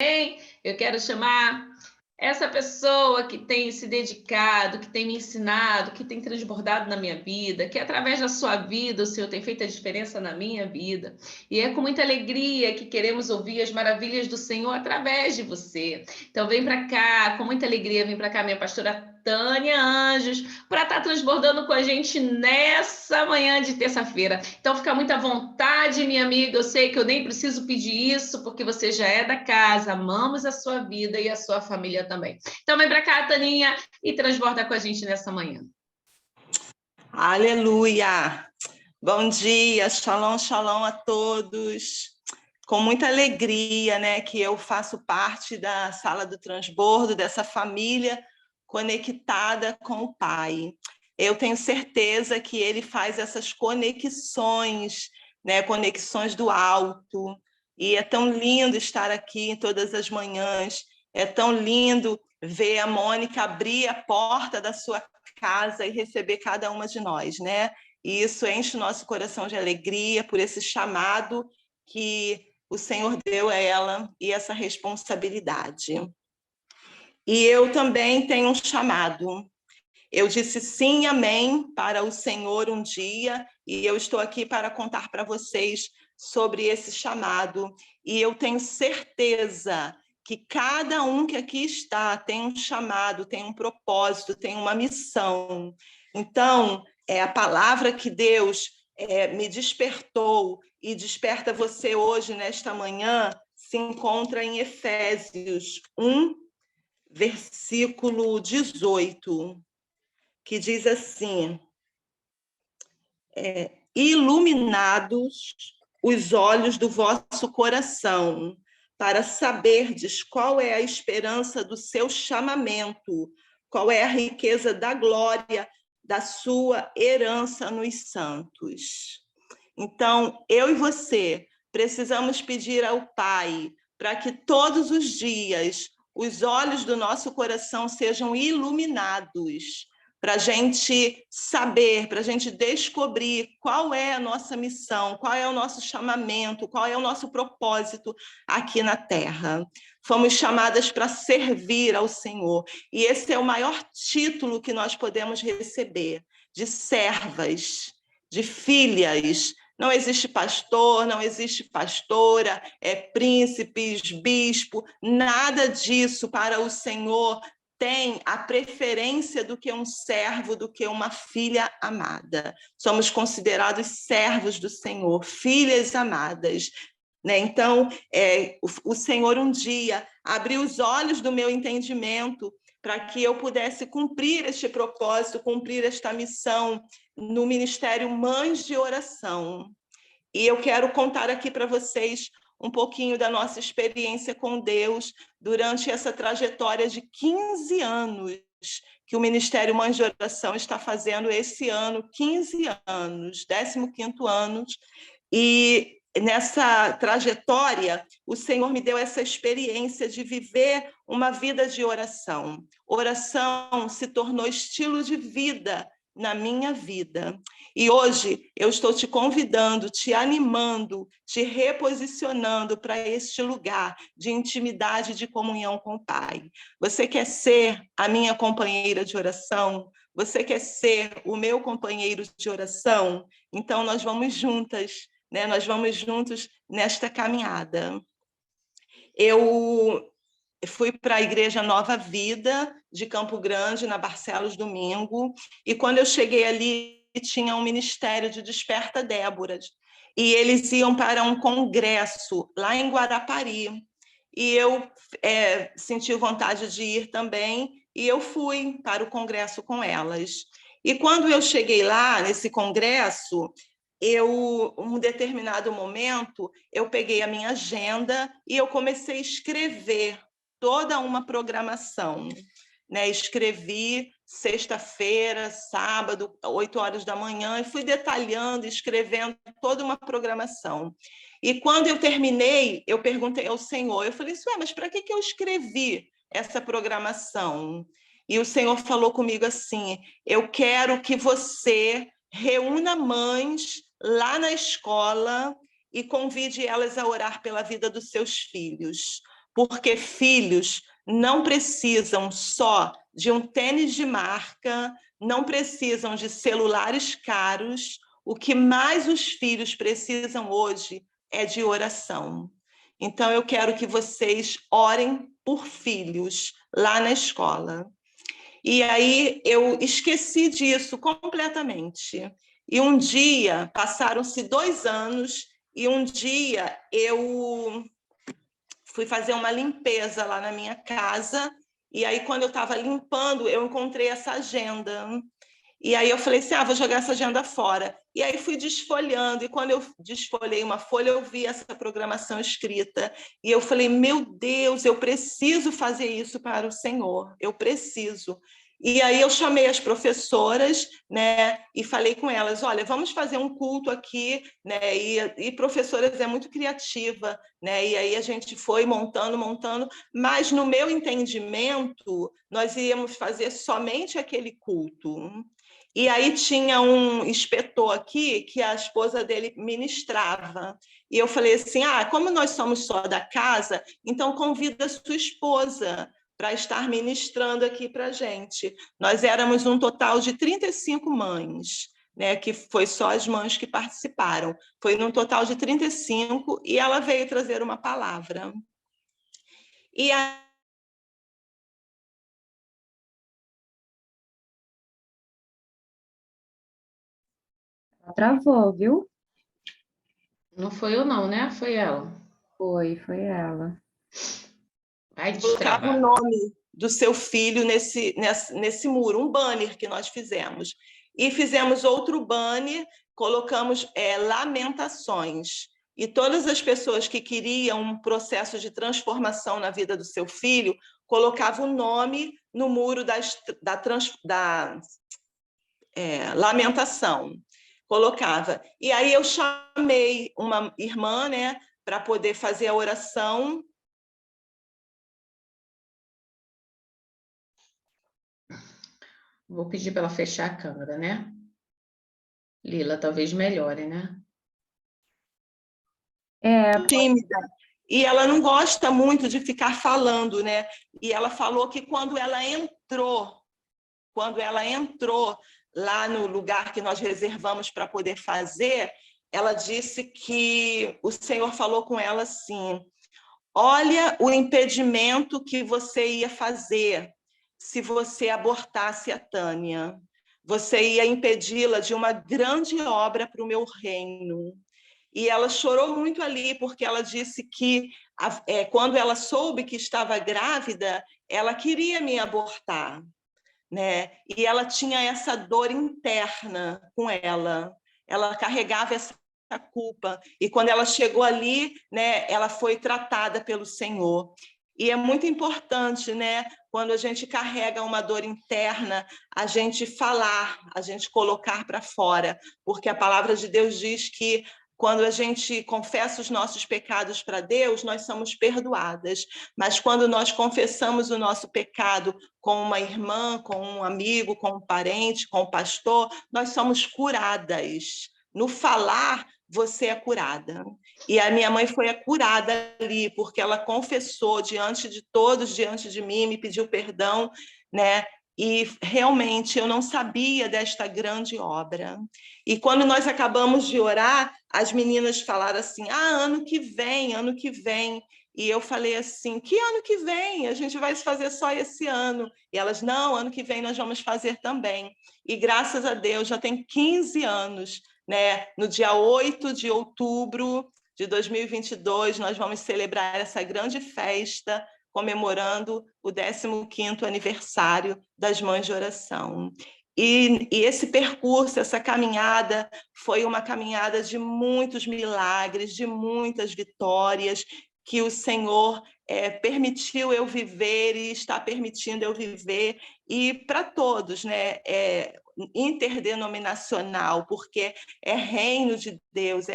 Eu quero chamar essa pessoa que tem se dedicado, que tem me ensinado, que tem transbordado na minha vida, que através da sua vida o Senhor tem feito a diferença na minha vida. E é com muita alegria que queremos ouvir as maravilhas do Senhor através de você. Então vem para cá, com muita alegria, vem para cá minha pastora Tânia Anjos, para estar transbordando com a gente nessa manhã de terça-feira. Então fica muito à vontade, minha amiga. Eu sei que eu nem preciso pedir isso, porque você já é da casa. Amamos a sua vida e a sua família também. Então vem para cá, Taninha, e transborda com a gente nessa manhã. Aleluia! Bom dia, shalom, shalom a todos. Com muita alegria, né, que eu faço parte da Sala do Transbordo, dessa família conectada com o Pai. Eu tenho certeza que Ele faz essas conexões, né, conexões do alto. E é tão lindo estar aqui todas as manhãs. É tão lindo ver a Mônica abrir a porta da sua casa e receber cada uma de nós, né? E isso enche o nosso coração de alegria por esse chamado que o Senhor deu a ela e essa responsabilidade. E eu também tenho um chamado. Eu disse sim e amém para o Senhor um dia, e eu estou aqui para contar para vocês sobre esse chamado. E eu tenho certeza que cada um que aqui está tem um chamado, tem um propósito, tem uma missão. Então, a palavra que Deus me despertou e desperta você hoje, nesta manhã, se encontra em Efésios 1, versículo 18, que diz assim: iluminados os olhos do vosso coração, para saberdes qual é a esperança do seu chamamento, qual é a riqueza da glória da sua herança nos santos. Então, eu e você precisamos pedir ao Pai para que todos os dias os olhos do nosso coração sejam iluminados, para a gente saber, para a gente descobrir qual é a nossa missão, qual é o nosso chamamento, qual é o nosso propósito aqui na Terra. Fomos chamadas para servir ao Senhor, e esse é o maior título que nós podemos receber, de servas, de filhas. Não existe pastor, não existe pastora, príncipes, bispo, nada disso para o Senhor tem a preferência do que um servo, do que uma filha amada. Somos considerados servos do Senhor, filhas amadas. Né? Então, o Senhor um dia abriu os olhos do meu entendimento para que eu pudesse cumprir este propósito, cumprir esta missão no Ministério Mães de Oração. E eu quero contar aqui para vocês um pouquinho da nossa experiência com Deus durante essa trajetória de 15 anos que o Ministério Mães de Oração está fazendo esse ano, 15 anos, 15º ano. E nessa trajetória, o Senhor me deu essa experiência de viver uma vida de oração. Oração se tornou estilo de vida na minha vida. E hoje eu estou te convidando, te animando, te reposicionando para este lugar de intimidade, de comunhão com o Pai. Você quer ser a minha companheira de oração? Você quer ser o meu companheiro de oração? Então nós vamos juntas, né? Nós vamos juntos nesta caminhada. Eu fui para a Igreja Nova Vida, de Campo Grande, na Barcelos Domingo, e quando eu cheguei ali, tinha um ministério de Desperta Déboras, e eles iam para um congresso lá em Guarapari, e eu senti vontade de ir também, e eu fui para o congresso com elas. E quando eu cheguei lá, nesse congresso, um determinado momento, eu peguei a minha agenda e eu comecei a escrever toda uma programação, né? Escrevi sexta-feira, sábado, 8 horas da manhã, e fui detalhando, escrevendo toda uma programação. E quando eu terminei, eu perguntei ao Senhor, eu falei assim, mas para que eu escrevi essa programação? E o Senhor falou comigo assim, eu quero que você reúna mães lá na escola e convide elas a orar pela vida dos seus filhos. porque filhos não precisam só de um tênis de marca, não precisam de celulares caros. O que mais os filhos precisam hoje é de oração. Então, eu quero que vocês orem por filhos lá na escola. E aí eu esqueci disso completamente. E um dia, passaram-se 2 anos, e um dia eu fui fazer uma limpeza lá na minha casa, e aí quando eu estava limpando, eu encontrei essa agenda. E aí eu falei assim, vou jogar essa agenda fora. E aí fui desfolhando, e quando eu desfolhei uma folha, eu vi essa programação escrita. E eu falei, meu Deus, eu preciso fazer isso para o Senhor, eu preciso. E aí eu chamei as professoras, né, e falei com elas, olha, vamos fazer um culto aqui, né, e professoras é muito criativa, né, e aí a gente foi montando, mas no meu entendimento, nós íamos fazer somente aquele culto. E aí tinha um inspetor aqui que a esposa dele ministrava. E eu falei assim, como nós somos só da casa, então convida a sua esposa para estar ministrando aqui para a gente. Nós éramos um total de 35 mães, né, que foi só as mães que participaram. Foi num total de 35 e ela veio trazer uma palavra. E a Travou, viu? Não foi eu não, né? Foi ela. Foi ela. Vai colocava o destravar. nome do seu filho nesse muro, um banner que nós fizemos. E fizemos outro banner, colocamos lamentações. E todas as pessoas que queriam um processo de transformação na vida do seu filho, colocavam o nome no muro da lamentação. Colocava. E aí eu chamei uma irmã, né, para poder fazer a oração. Vou pedir para ela fechar a câmera, né? Lila, talvez melhore, né? Tímida. E ela não gosta muito de ficar falando, né? E ela falou que quando ela entrou lá no lugar que nós reservamos para poder fazer, ela disse que o Senhor falou com ela assim: olha o impedimento que você ia fazer se você abortasse a Tânia. Você ia impedi-la de uma grande obra para o meu reino. E ela chorou muito ali, porque ela disse que quando ela soube que estava grávida, ela queria me abortar, né? E ela tinha essa dor interna com ela carregava essa culpa. E quando ela chegou ali, né, ela foi tratada pelo Senhor. E é muito importante, né, quando a gente carrega uma dor interna, a gente falar, a gente colocar para fora, porque a palavra de Deus diz que quando a gente confessa os nossos pecados para Deus, nós somos perdoadas. Mas quando nós confessamos o nosso pecado com uma irmã, com um amigo, com um parente, com um pastor, nós somos curadas. No falar, você é curada. E a minha mãe foi curada ali, porque ela confessou diante de todos, diante de mim, me pediu perdão, né? E realmente eu não sabia desta grande obra. E quando nós acabamos de orar, as meninas falaram assim: ano que vem, ano que vem. E eu falei assim: que ano que vem? A gente vai fazer só esse ano. E elas: não, ano que vem nós vamos fazer também. E graças a Deus já tem 15 anos, né? No dia 8 de outubro de 2022, nós vamos celebrar essa grande festa comemorando o 15º aniversário das Mães de Oração. E esse percurso, essa caminhada, foi uma caminhada de muitos milagres, de muitas vitórias, que o Senhor permitiu eu viver e está permitindo eu viver, e para todos, né? Interdenominacional, porque é reino de Deus,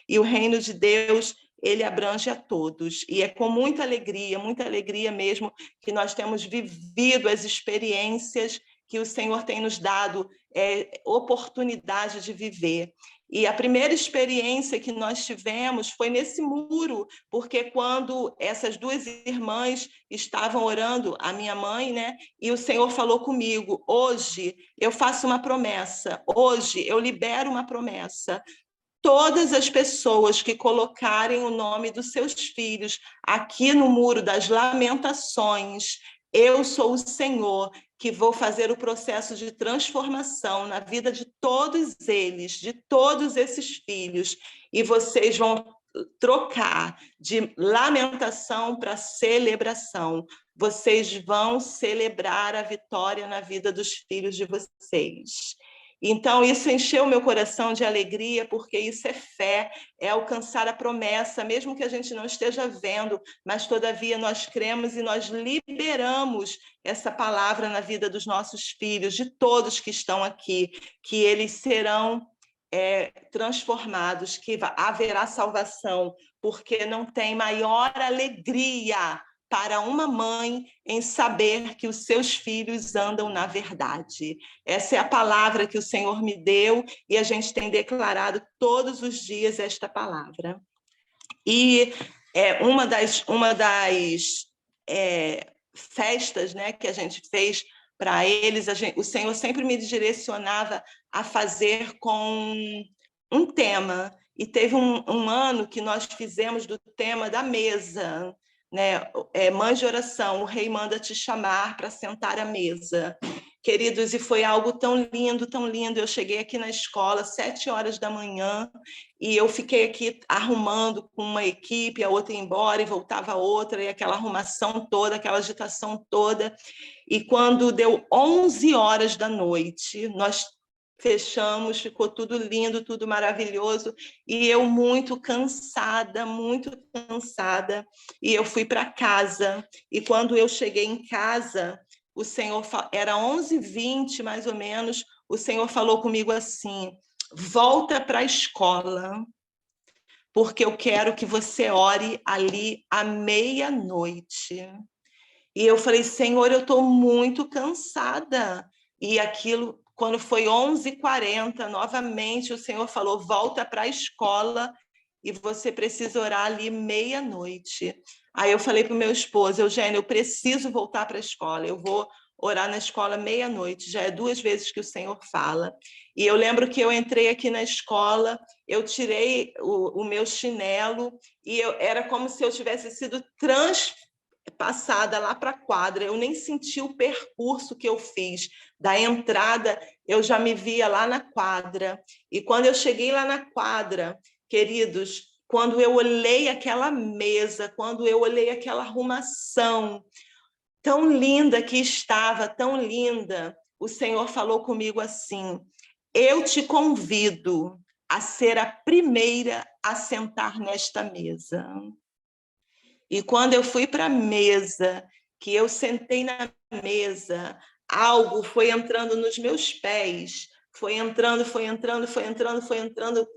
e o reino de Deus ele abrange a todos, e é com muita alegria mesmo, que nós temos vivido as experiências que o Senhor tem nos dado oportunidade de viver. E a primeira experiência que nós tivemos foi nesse muro, porque quando essas duas irmãs estavam orando, a minha mãe, né? E o Senhor falou comigo: hoje eu faço uma promessa, hoje eu libero uma promessa. Todas as pessoas que colocarem o nome dos seus filhos aqui no Muro das Lamentações, eu sou o Senhor que vou fazer o processo de transformação na vida de todos eles, de todos esses filhos, e vocês vão trocar de lamentação para celebração. Vocês vão celebrar a vitória na vida dos filhos de vocês. Então, isso encheu meu coração de alegria, porque isso é fé, é alcançar a promessa, mesmo que a gente não esteja vendo, mas todavia nós cremos e nós liberamos essa palavra na vida dos nossos filhos, de todos que estão aqui, que eles serão transformados, que haverá salvação, porque não tem maior alegria para uma mãe em saber que os seus filhos andam na verdade. Essa é a palavra que o Senhor me deu e a gente tem declarado todos os dias esta palavra. E uma das festas, né, que a gente fez para eles, o Senhor sempre me direcionava a fazer com um tema. E teve um ano que nós fizemos do tema da mesa, né? Mãe de oração, o rei manda te chamar para sentar à mesa. Queridos, e foi algo tão lindo, tão lindo. Eu cheguei aqui na escola às 7h da manhã e eu fiquei aqui arrumando com uma equipe, a outra ia embora e voltava outra, e aquela arrumação toda, aquela agitação toda. E quando deu 11h da noite, nós fechamos, ficou tudo lindo, tudo maravilhoso, e eu muito cansada, e eu fui para casa, e quando eu cheguei em casa, o Senhor, era 11h20 mais ou menos, o Senhor falou comigo assim: volta para a escola, porque eu quero que você ore ali à meia-noite. E eu falei: Senhor, eu estou muito cansada. E aquilo, quando foi 11h40, novamente o Senhor falou: volta para a escola e você precisa orar ali meia-noite. Aí eu falei para o meu esposo: Eugênio, eu preciso voltar para a escola, eu vou orar na escola meia-noite, já é 2 vezes que o Senhor fala. E eu lembro que eu entrei aqui na escola, eu tirei o meu chinelo e era como se eu tivesse sido passada lá para a quadra, eu nem senti o percurso que eu fiz. Da entrada, eu já me via lá na quadra. E quando eu cheguei lá na quadra, queridos, quando eu olhei aquela mesa, quando eu olhei aquela arrumação tão linda que estava, tão linda, o Senhor falou comigo assim: eu te convido a ser a primeira a sentar nesta mesa. E quando eu fui para a mesa, que eu sentei na mesa, algo foi entrando nos meus pés, foi entrando,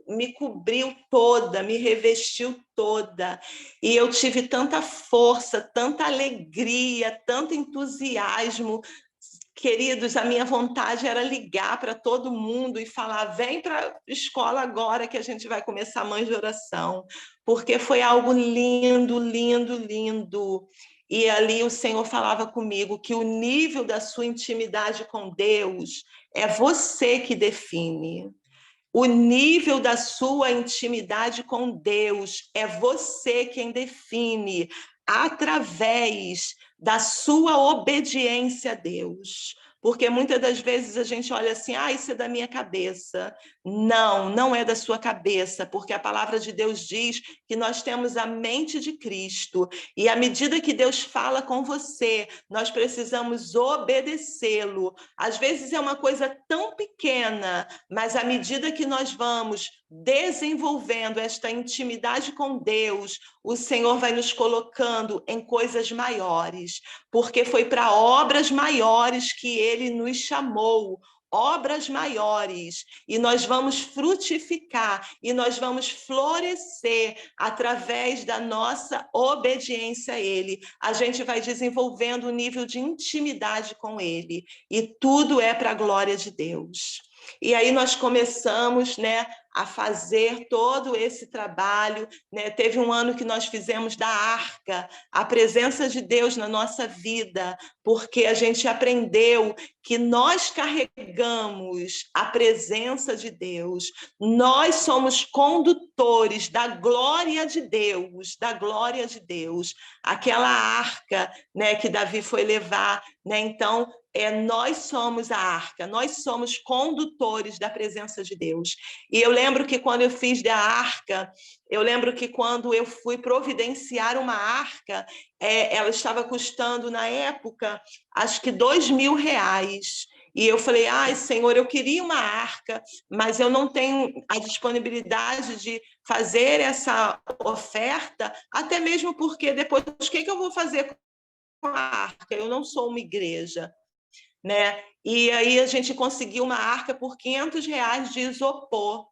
me cobriu toda, me revestiu toda. E eu tive tanta força, tanta alegria, tanto entusiasmo. Queridos, a minha vontade era ligar para todo mundo e falar: vem para a escola agora que a gente vai começar a Mãe de Oração, porque foi algo lindo, lindo, lindo. E ali o Senhor falava comigo que o nível da sua intimidade com Deus é você que define. O nível da sua intimidade com Deus é você quem define, através da sua obediência a Deus. Porque muitas das vezes a gente olha assim: isso é da minha cabeça. Não, não é da sua cabeça, porque a palavra de Deus diz que nós temos a mente de Cristo, e à medida que Deus fala com você, nós precisamos obedecê-lo. Às vezes é uma coisa tão pequena, mas à medida que nós vamos desenvolvendo esta intimidade com Deus, o Senhor vai nos colocando em coisas maiores, porque foi para obras maiores que Ele nos chamou, obras maiores, e nós vamos frutificar, e nós vamos florescer através da nossa obediência a Ele. A gente vai desenvolvendo um nível de intimidade com Ele, e tudo é para a glória de Deus. E aí nós começamos, né, a fazer todo esse trabalho, né? Teve um ano que nós fizemos da arca, a presença de Deus na nossa vida, porque a gente aprendeu que nós carregamos a presença de Deus, nós somos condutores da glória de Deus, da glória de Deus. Aquela arca, né, que Davi foi levar, né? Então, nós somos a arca, nós somos condutores da presença de Deus. E eu lembro que quando eu fiz da arca, eu lembro que quando eu fui providenciar uma arca, ela estava custando, na época, acho que R$ 2.000. E eu falei, ai, Senhor, eu queria uma arca, mas eu não tenho a disponibilidade de fazer essa oferta, até mesmo porque depois, o que eu vou fazer com a arca? Eu não sou uma igreja, né? E aí a gente conseguiu uma arca por R$ 500 de isopor.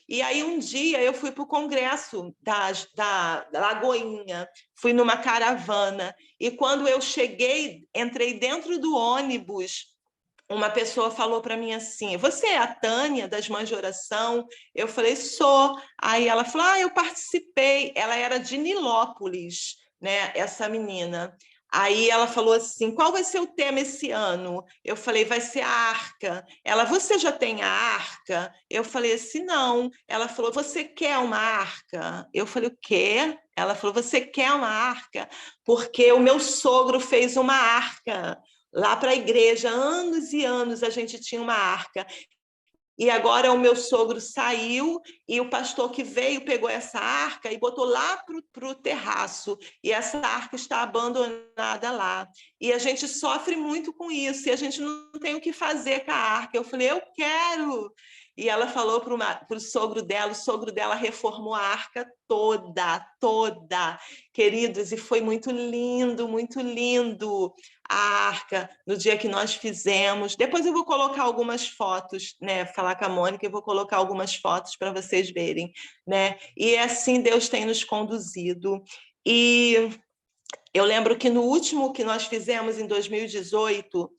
E aí um dia eu fui para o congresso da Lagoinha, fui numa caravana, e quando eu cheguei, entrei dentro do ônibus, uma pessoa falou para mim assim, você é a Tânia das Mães de Oração? Eu falei, sou. Aí ela falou, eu participei. Ela era de Nilópolis, né, essa menina. Aí ela falou assim, qual vai ser o tema esse ano? Eu falei, vai ser a arca. Ela, você já tem a arca? Eu falei assim, não. Ela falou, você quer uma arca? Eu falei, o quê? Ela falou, você quer uma arca? Porque o meu sogro fez uma arca lá para a igreja, anos e anos a gente tinha uma arca. E agora o meu sogro saiu e o pastor que veio pegou essa arca e botou lá para o terraço. E essa arca está abandonada lá. E a gente sofre muito com isso. E a gente não tem o que fazer com a arca. Eu falei, eu quero. E ela falou para o sogro dela reformou a arca toda. Queridos, e foi muito lindo a arca no dia que nós fizemos. Depois eu vou colocar algumas fotos, né? Falar com a Mônica, eu vou colocar algumas fotos para vocês verem, né? E assim Deus tem nos conduzido. E eu lembro que no último que nós fizemos em 2018,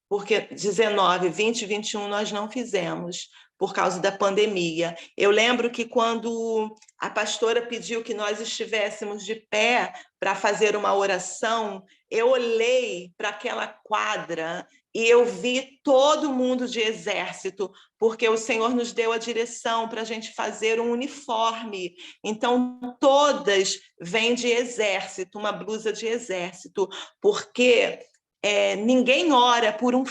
porque 19, 20 e 21 nós não fizemos por causa da pandemia. Eu lembro que quando a pastora pediu que nós estivéssemos de pé para fazer uma oração, eu olhei para aquela quadra e eu vi todo mundo de exército, porque o Senhor nos deu a direção para a gente fazer um uniforme. Então, todas vêm de exército, uma blusa de exército, porque ninguém ora por um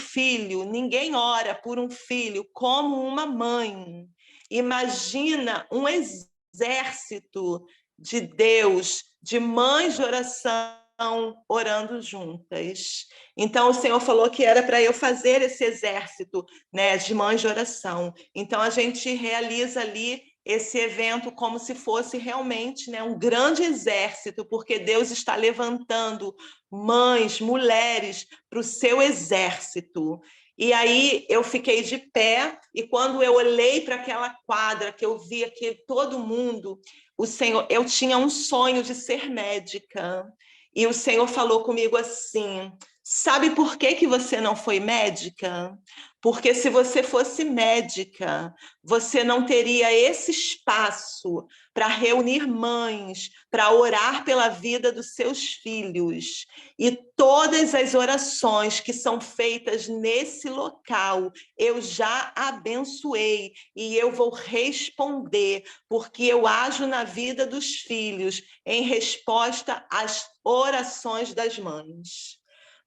filho como uma mãe. Imagina um exército de Deus, de mães de oração, orando juntas. Então, o Senhor falou que era para eu fazer esse exército, né, de mães de oração. Então, a gente realiza ali esse evento como se fosse realmente, né, um grande exército, porque Deus está levantando mães, mulheres para o seu exército. E aí eu fiquei de pé, e quando eu olhei para aquela quadra, que eu vi aqui todo mundo, o Senhor, eu tinha um sonho de ser médica. E o Senhor falou comigo assim, sabe por que você não foi médica? Porque se você fosse médica, você não teria esse espaço para reunir mães, para orar pela vida dos seus filhos. E todas as orações que são feitas nesse local, eu já abençoei e eu vou responder, porque eu ajo na vida dos filhos em resposta às orações das mães.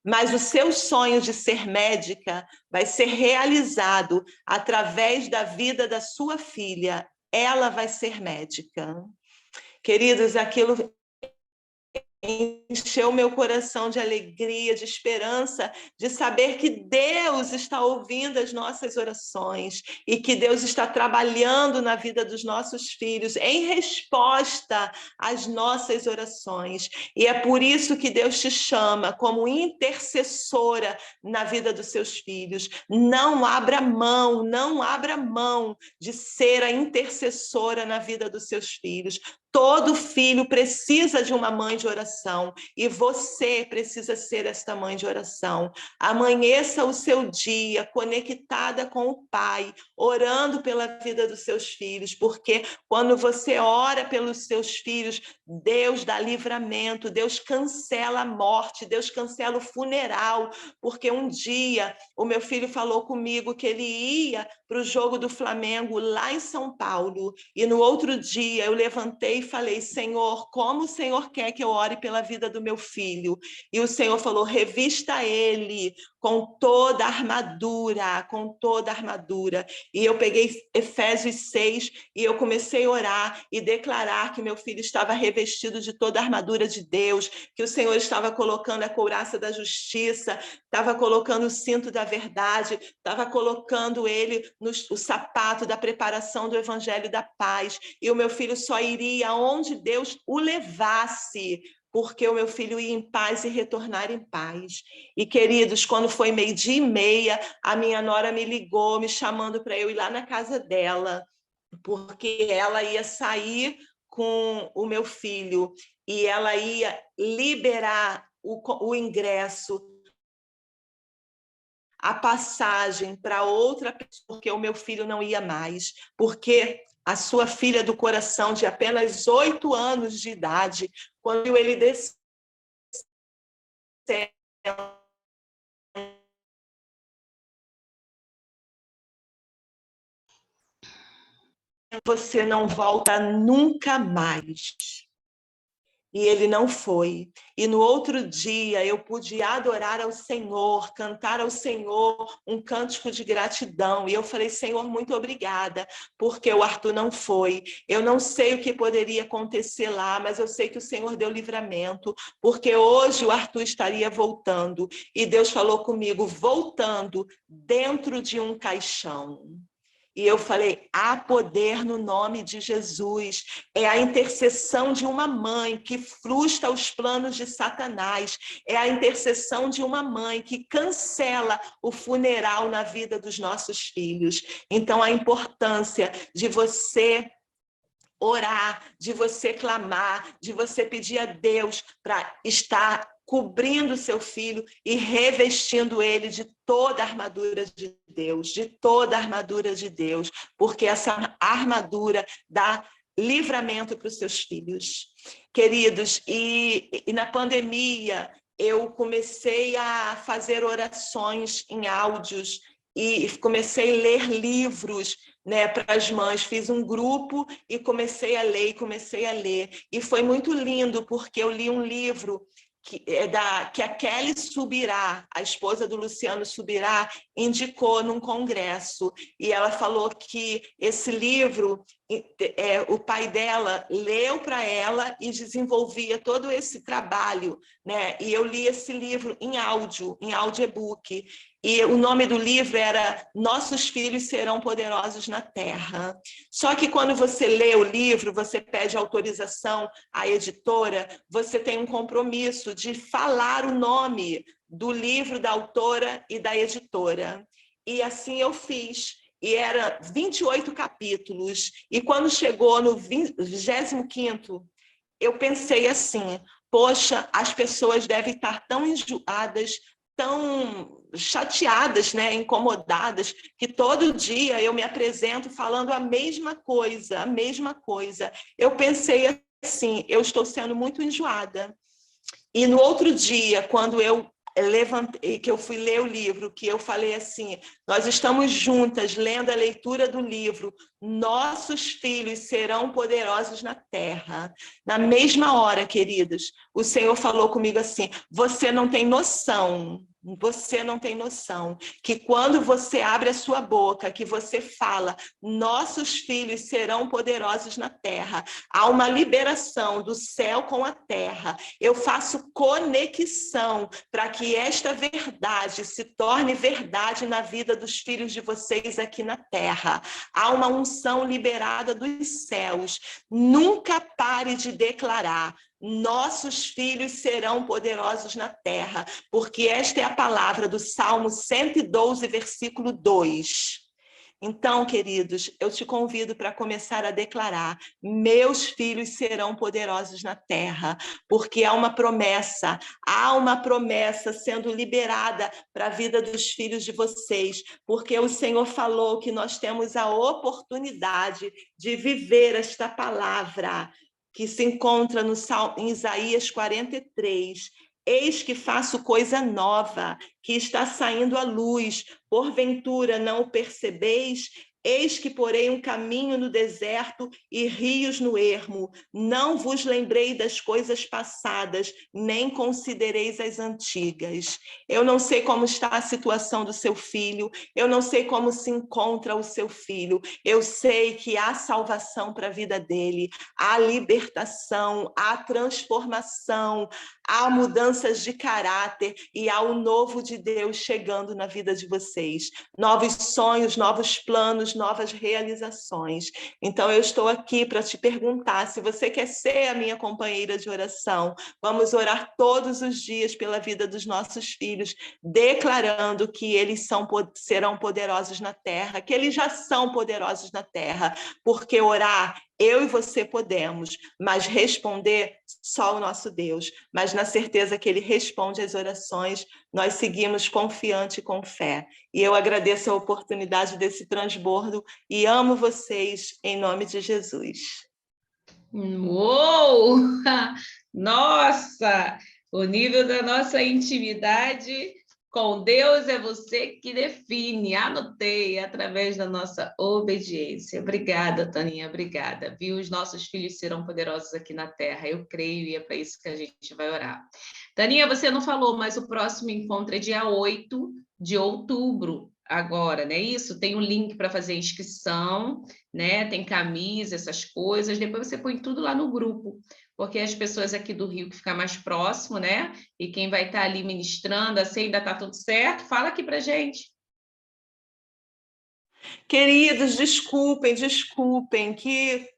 Mas o seu sonho de ser médica vai ser realizado através da vida da sua filha. Ela vai ser médica. Queridos, aquilo encheu meu coração de alegria, de esperança, de saber que Deus está ouvindo as nossas orações e que Deus está trabalhando na vida dos nossos filhos em resposta às nossas orações. E é por isso que Deus te chama como intercessora na vida dos seus filhos. Não abra mão de ser a intercessora na vida dos seus filhos. Todo filho precisa de uma mãe de oração e você precisa ser esta mãe de oração. Amanheça o seu dia conectada com o Pai, orando pela vida dos seus filhos, porque quando você ora pelos seus filhos, Deus dá livramento, Deus cancela a morte, Deus cancela o funeral, porque um dia o meu filho falou comigo que ele ia para o jogo do Flamengo lá em São Paulo, e no outro dia eu levantei e falei: Senhor, como o Senhor quer que eu ore pela vida do meu filho? E o Senhor falou: revista ele com toda a armadura, com toda a armadura. E eu peguei Efésios 6 e eu comecei a orar e declarar que meu filho estava revestido de toda a armadura de Deus, que o Senhor estava colocando a couraça da justiça, estava colocando o cinto da verdade, estava colocando ele o sapato da preparação do evangelho da paz, e o meu filho só iria aonde Deus o levasse, porque o meu filho ia em paz e retornar em paz. E, queridos, quando foi 12:30, a minha nora me ligou, me chamando para eu ir lá na casa dela, porque ela ia sair com o meu filho e ela ia liberar o ingresso, a passagem para outra pessoa, porque o meu filho não ia mais, porque a sua filha do coração, de apenas 8 anos de idade, quando ele desceu, você não volta nunca mais. E ele não foi. E no outro dia eu pude adorar ao Senhor, cantar ao Senhor um cântico de gratidão. E eu falei: Senhor, muito obrigada, porque o Arthur não foi. Eu não sei o que poderia acontecer lá, mas eu sei que o Senhor deu livramento, porque hoje o Arthur estaria voltando. E Deus falou comigo: voltando dentro de um caixão. E eu falei: há poder no nome de Jesus. É a intercessão de uma mãe que frustra os planos de Satanás. É a intercessão de uma mãe que cancela o funeral na vida dos nossos filhos. Então, a importância de você orar, de você clamar, de você pedir a Deus para estar cobrindo seu filho e revestindo ele de toda a armadura de Deus, de toda a armadura de Deus, porque essa armadura dá livramento para os seus filhos. Queridos, e na pandemia eu comecei a fazer orações em áudios e comecei a ler livros, né, para as mães. Fiz um grupo e comecei a ler. E foi muito lindo, porque eu li um livro que a Kelly Subirá, a esposa do Luciano Subirá, indicou num congresso. E ela falou que esse livro, o pai dela leu para ela e desenvolvia todo esse trabalho, né? E eu li esse livro em audiobook. E o nome do livro era Nossos Filhos Serão Poderosos na Terra. Só que quando você lê o livro, você pede autorização à editora, você tem um compromisso de falar o nome do livro, da autora e da editora. E assim eu fiz. E era 28 capítulos. E quando chegou no 25º, eu pensei assim: poxa, as pessoas devem estar tão enjoadas, tão chateadas, né, incomodadas, que todo dia eu me apresento falando a mesma coisa, a mesma coisa. Eu pensei assim: eu estou sendo muito enjoada. E no outro dia, quando eu levantei, que eu fui ler o livro, que eu falei assim: nós estamos juntas lendo a leitura do livro, Nossos Filhos Serão Poderosos na Terra. Na mesma hora, queridos, o Senhor falou comigo assim: você não tem noção que quando você abre a sua boca, que você fala, nossos filhos serão poderosos na terra, há uma liberação do céu com a terra. Eu faço conexão para que esta verdade se torne verdade na vida dos filhos de vocês aqui na terra. Há uma unção liberada dos céus. Nunca pare de declarar: nossos filhos serão poderosos na terra, porque esta é a palavra do Salmo 112, versículo 2. Então, queridos, eu te convido para começar a declarar: meus filhos serão poderosos na terra, porque há uma promessa sendo liberada para a vida dos filhos de vocês, porque o Senhor falou que nós temos a oportunidade de viver esta palavra que se encontra em Isaías 43. Eis que faço coisa nova, que está saindo à luz, porventura não o percebeis? Eis que porei um caminho no deserto e rios no ermo. Não vos lembrei das coisas passadas, nem considereis as antigas. Eu não sei como está a situação do seu filho, eu não sei como se encontra o seu filho. Eu sei que há salvação para a vida dele, há libertação, há transformação, há mudanças de caráter e há o novo de Deus chegando na vida de vocês. Novos sonhos, novos planos, novas realizações. Então, eu estou aqui para te perguntar se você quer ser a minha companheira de oração. Vamos orar todos os dias pela vida dos nossos filhos, declarando que eles serão poderosos na terra, que eles já são poderosos na terra, porque orar eu e você podemos, mas responder só o nosso Deus. Mas na certeza que Ele responde às orações, nós seguimos confiante e com fé. E eu agradeço a oportunidade desse transbordo e amo vocês em nome de Jesus. Uou! Nossa! O nível da nossa intimidade com Deus é você que define. Anotei através da nossa obediência. Obrigada, Taninha, obrigada. Viu? Os nossos filhos serão poderosos aqui na terra. Eu creio e é para isso que a gente vai orar. Taninha, você não falou, mas o próximo encontro é dia 8 de outubro. Agora, né? Isso, tem um link para fazer inscrição, né? Tem camisa, essas coisas. Depois você põe tudo lá no grupo, porque as pessoas aqui do Rio que ficam mais próximo, né? E quem vai estar ali ministrando, assim, ainda está tudo certo? Fala aqui para gente. Queridos, desculpem, que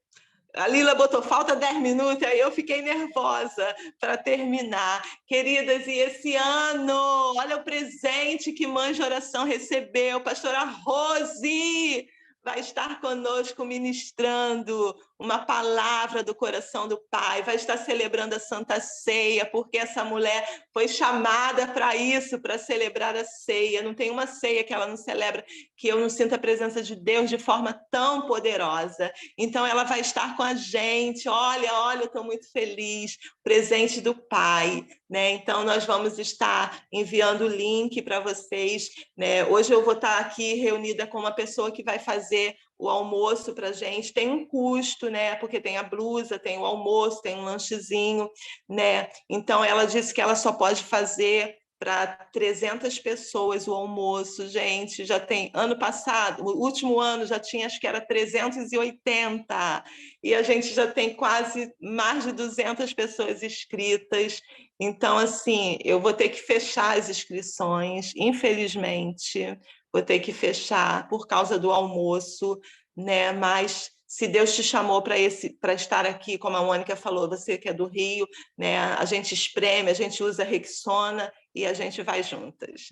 a Lila botou falta 10 minutos, aí eu fiquei nervosa para terminar. Queridas, e esse ano, olha o presente que Mãe de Oração recebeu, pastora Rose vai estar conosco ministrando uma palavra do coração do Pai, vai estar celebrando a Santa Ceia, porque essa mulher foi chamada para isso, para celebrar a ceia. Não tem uma ceia que ela não celebra, que eu não sinta a presença de Deus de forma tão poderosa. Então, ela vai estar com a gente. Olha, eu estou muito feliz. Presente do Pai, né? Então, nós vamos estar enviando o link para vocês, né? Hoje eu vou estar aqui reunida com uma pessoa que vai fazer o almoço para a gente. Tem um custo, né? Porque tem a blusa, tem o almoço, tem um lanchezinho, né? Então, ela disse que ela só pode fazer para 300 pessoas o almoço. Gente, já tem ano passado, o último ano já tinha, acho que era 380, e a gente já tem quase mais de 200 pessoas inscritas. Então, assim, eu vou ter que fechar as inscrições, infelizmente, vou ter que fechar por causa do almoço, né? Mas se Deus te chamou para estar aqui, como a Mônica falou, você que é do Rio, né? A gente espreme, a gente usa Rexona e a gente vai juntas.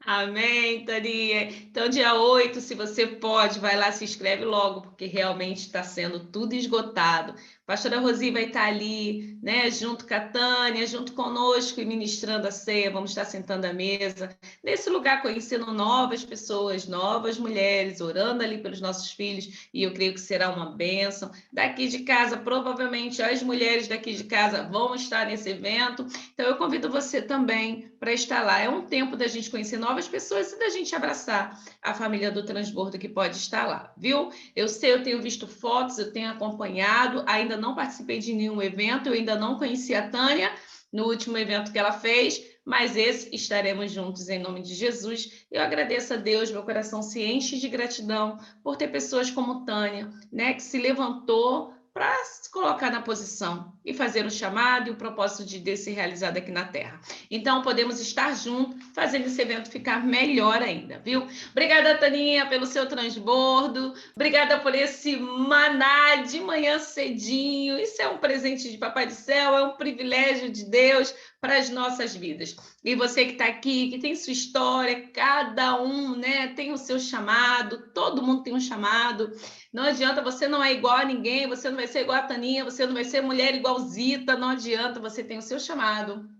Amém, Taninha. Então, dia 8, se você pode, vai lá, se inscreve logo, porque realmente está sendo tudo esgotado. A pastora Rosi vai estar ali, né, junto com a Tânia, junto conosco e ministrando a ceia. Vamos estar sentando à mesa, nesse lugar, conhecendo novas pessoas, novas mulheres, orando ali pelos nossos filhos, e eu creio que será uma bênção. Daqui de casa, provavelmente as mulheres daqui de casa vão estar nesse evento, então eu convido você também para estar lá. É um tempo da gente conhecer novas pessoas e da gente abraçar a família do Transbordo que pode estar lá, viu? Eu sei, eu tenho visto fotos, eu tenho acompanhado, ainda não participei de nenhum evento, eu ainda não conheci a Tânia no último evento que ela fez, mas esse estaremos juntos em nome de Jesus. Eu agradeço a Deus, meu coração se enche de gratidão por ter pessoas como Tânia, né, que se levantou para se colocar na posição e fazer o chamado e o propósito de Deus ser realizado aqui na Terra. Então, podemos estar juntos, fazendo esse evento ficar melhor ainda, viu? Obrigada, Taninha, pelo seu transbordo. Obrigada por esse maná de manhã cedinho. Isso é um presente de Papai do Céu, é um privilégio de Deus para as nossas vidas. E você que está aqui, que tem sua história, cada um, né, tem o seu chamado, todo mundo tem um chamado. Não adianta, você não é igual a ninguém, você não vai ser igual a Taninha, você não vai ser mulher igual Zita, não adianta, você tem o seu chamado.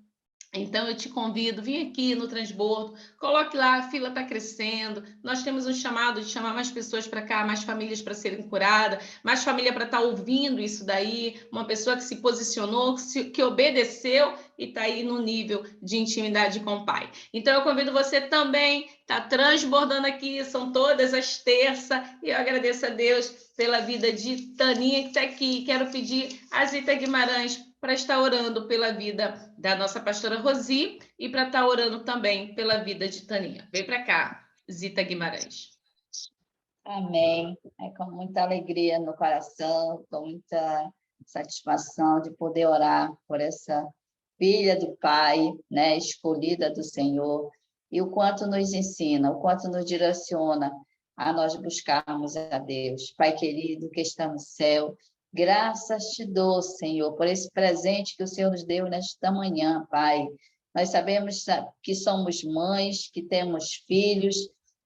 Então, eu te convido, vem aqui no Transbordo, coloque lá, a fila está crescendo, nós temos um chamado de chamar mais pessoas para cá, mais famílias para serem curadas, mais família para estar ouvindo isso daí, uma pessoa que se posicionou, que obedeceu e está aí no nível de intimidade com o Pai. Então, eu convido você também, está transbordando aqui, são todas as terças, e eu agradeço a Deus pela vida de Taninha que está aqui. Quero pedir a Zita Guimarães para estar orando pela vida da nossa pastora Rosi e para estar orando também pela vida de Taninha. Vem para cá, Zita Guimarães. Amém. É com muita alegria no coração, com muita satisfação de poder orar por essa filha do Pai, né, escolhida do Senhor, e o quanto nos ensina, o quanto nos direciona a nós buscarmos a Deus. Pai querido, que está no céu, graças te dou, Senhor, por esse presente que o Senhor nos deu nesta manhã, Pai. Nós sabemos que somos mães, que temos filhos,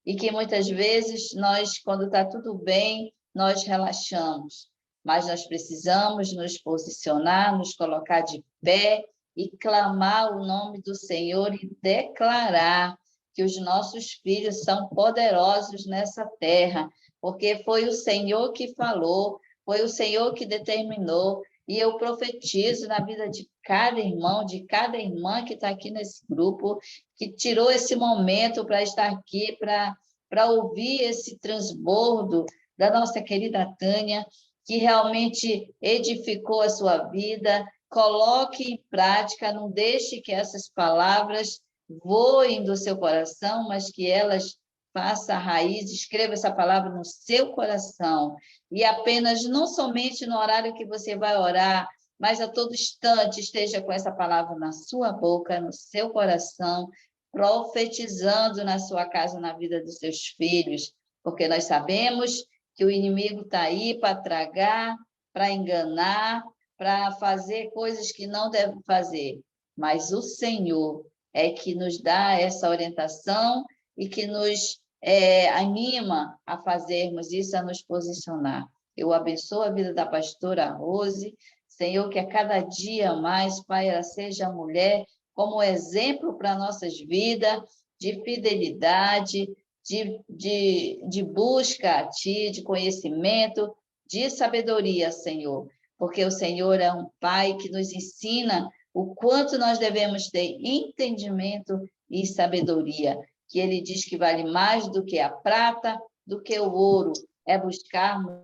e que muitas vezes nós, quando está tudo bem, nós relaxamos. Mas nós precisamos nos posicionar, nos colocar de pé e clamar o nome do Senhor e declarar que os nossos filhos são poderosos nessa terra, porque foi o Senhor que falou, foi o Senhor que determinou, e eu profetizo na vida de cada irmão, de cada irmã que está aqui nesse grupo, que tirou esse momento para estar aqui, para ouvir esse transbordo da nossa querida Tânia, que realmente edificou a sua vida. Coloque em prática, não deixe que essas palavras voem do seu coração, mas que elas façam raiz, escreva essa palavra no seu coração, e apenas, não somente no horário que você vai orar, mas a todo instante esteja com essa palavra na sua boca, no seu coração, profetizando na sua casa, na vida dos seus filhos, porque nós sabemos que o inimigo está aí para tragar, para enganar, para fazer coisas que não deve fazer, mas o Senhor é que nos dá essa orientação e que nos anima a fazermos isso, a nos posicionar. Eu abençoo a vida da pastora Rose, Senhor, que a cada dia mais, Pai, ela seja mulher como exemplo para nossas vidas, de fidelidade, de busca a Ti, de conhecimento, de sabedoria, Senhor, porque o Senhor é um Pai que nos ensina o quanto nós devemos ter entendimento e sabedoria, que Ele diz que vale mais do que a prata, do que o ouro, é buscarmos